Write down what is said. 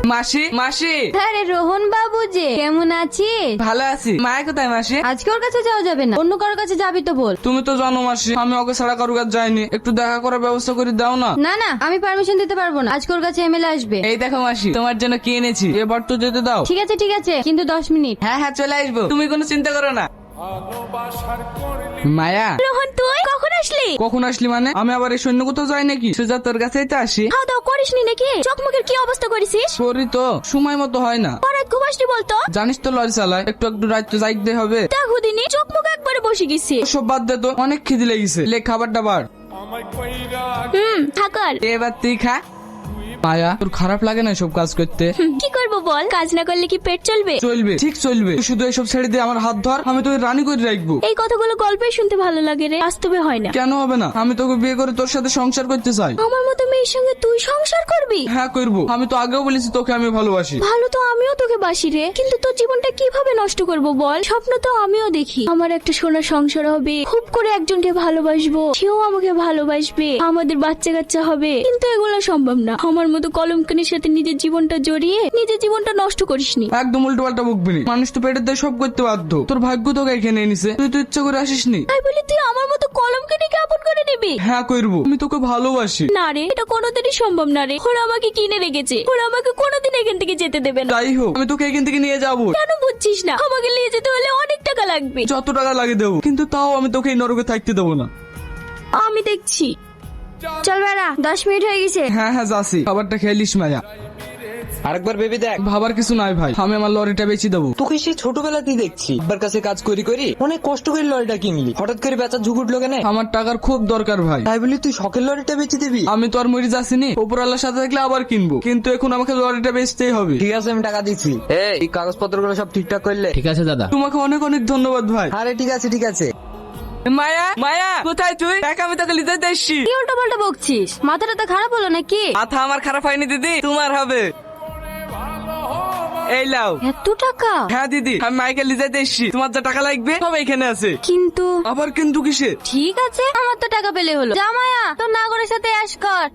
মাসি মাসি। আরে রোহন বাবু যে, কেমন আছিস? ভালো আছি। মায়া কোথায় মাসি? আজকে ওর কাছে যাওয়া যাবে না, অন্য কারোর কাছে যাবি তো বল। তুমি তো জানো মাসি, আমি ওকে ছাড়া কারোর কাছে যাইনি। একটু দেখা করার ব্যবস্থা করে দাও না। না না, আমি পারমিশন দিতে পারবো না। আজকে ওর কাছে এমএলএ আসবে। এই দেখো মাসি, তোমার জন্য কি এনেছি, এবার তো যেতে দাও। ঠিক আছে, কিন্তু 10 মিনিট। হ্যাঁ হ্যাঁ, চলে আসবো, তুমি কোনো চিন্তা করো না। মায়া, রোহন তুই কখন আসলি? কখন আসলি মানে? আমি আবার এই সৈন্য কোথাও যাই নাকি? সোজা তোর কাছেই তো আসি। খাওয়া দাওয়া করিসনি নাকি? চোখমুখের কি অবস্থা করেছিস? করি তো, সময় মতো হয় না। রাত ঘুমাসনি বলতো। জানিস তো লরি চালায়, একটু একটু রাত তো যাইতে হবে। দেখো দিনি চোখ মুখ একবারে বসে গেছে। সব বাদ দে তো, অনেক খিদে লেগেছে। লে খাবার দাবার। থাকার এবার তুই খা। মায়া, তোর খারাপ লাগে না সব কাজ করতে? কি করবো বল, কাজ না করলে কি পেট চলবে? চলবে, ঠিক চলবে। তুই শুধু এসব ছেড়ে দিয়ে আমার হাত ধর, আমি তোকে রানী করে রাখবো। এই কথাগুলো গল্পে শুনতে ভালো লাগে রে, বাস্তবে হয় না। কেন হবে না? আমি তোকে বিয়ে করে তোর সাথে সংসার করতে চাই। আমার মতো মেয়ের সঙ্গে তুই সংসার করবি? হ্যাঁ করবো, আমি তো আগেও বলেছি তোকে আমি ভালোবাসি। ভালো তো আমিও তোকে বাসি রে, কিন্তু তোর জীবনটা কিভাবে নষ্ট করব বল? স্বপ্ন তো আমিও দেখি, আমার একটা সোনার সংসার হবে, খুব করে একজনকে ভালোবাসবো, সেও আমাকে ভালোবাসবে, আমাদের বাচ্চা কাচ্চা হবে। কিন্তু এগুলো সম্ভব না। আমার মতো কলঙ্কিনীর সাথে নিজের জীবনটা জড়িয়ে নিজের জীবনটা নষ্ট করিসনি। একদম উল্টো পাল্টা বকবি না। মানুষ তো পেটের দিয়ে সব করতে বাধ্য। তোর ভাগ্য তোকে এখানে এনেছে, তুই তো ইচ্ছা করে আসিসনি। তাই বলি তুই আমার মতো কলঙ্কিনীকে আপন করে নিবি? হ্যাঁ করবো, আমি তোকে ভালোবাসি। না রে, এটা কোনোদিনই সম্ভব না রে। ওরা আমাকে কিনে রেখেছে, ওরা আমাকে কোনোদিন এখান থেকে যেতে দেবে না। যাই হোক, আমি তোকে এখান থেকে নিয়ে যাবো। কেন বুঝছিস না? আমাকে নিয়ে যেতে হলে অনেক টাকা লাগবে। যত টাকা লাগে দেবো, কিন্তু তাও আমি তোকে এই নরকে থাকতে দেবো না। আমি দেখছি। চল বেড়া, 10 মিনিট হয়ে গেছে। হ্যাঁ হ্যাঁ যাচ্ছি, খাবারটা খেলিস মায়া। আরেকবার ভেবে দেখ। ভাবার কিছু নাই ভাই, আমি আমার লরিটা বেচে দেবো। তোকে সেই ছোটবেলাতেই দেখছি আব্বার কাছে কাজ করি করি অনেক কষ্ট করে লরিটা কিনলি, হঠাৎ করে বেচার ঝুঁক উঠলো কেন? আমার টাকার খুব দরকার ভাই। তাই বলি তুই শখের লরিটা বেচে দিবি? আমি তো আর মরে যাচ্ছিনি, উপরওয়ালার সাথে থাকলে আবার কিনবো, কিন্তু এখন আমাকে লরিটা বেচতেই হবে। ঠিক আছে, আমি টাকা দিচ্ছি। এই কাগজপত্রগুলো সব ঠিকঠাক করলে? ঠিক আছে দাদা। তোমাকে অনেক অনেক ধন্যবাদ ভাই। আরে ঠিক আছে ঠিক আছে। মায়া মায়া, কোথায় তুই? দেখ আমি তোকে লিতে এসছি। কি উল্টো পাল্টা বকছিস? মাথাটা তো খারাপ হলো নাকি? মাথা আমার খারাপ হয়নি দিদি, তোমার হবে। এই লাও। এত টাকা? হ্যাঁ দিদি, আমি মাইকে লিজাইতে এসছি, তোমার যা টাকা লাগবে সব এখানে আছে। কিন্তু আবার কিন্তু কিসে? ঠিক আছে, আমার তো টাকা পেলে হলো। জামায়া তোর নাগরের সাথে অ্যাশ কর।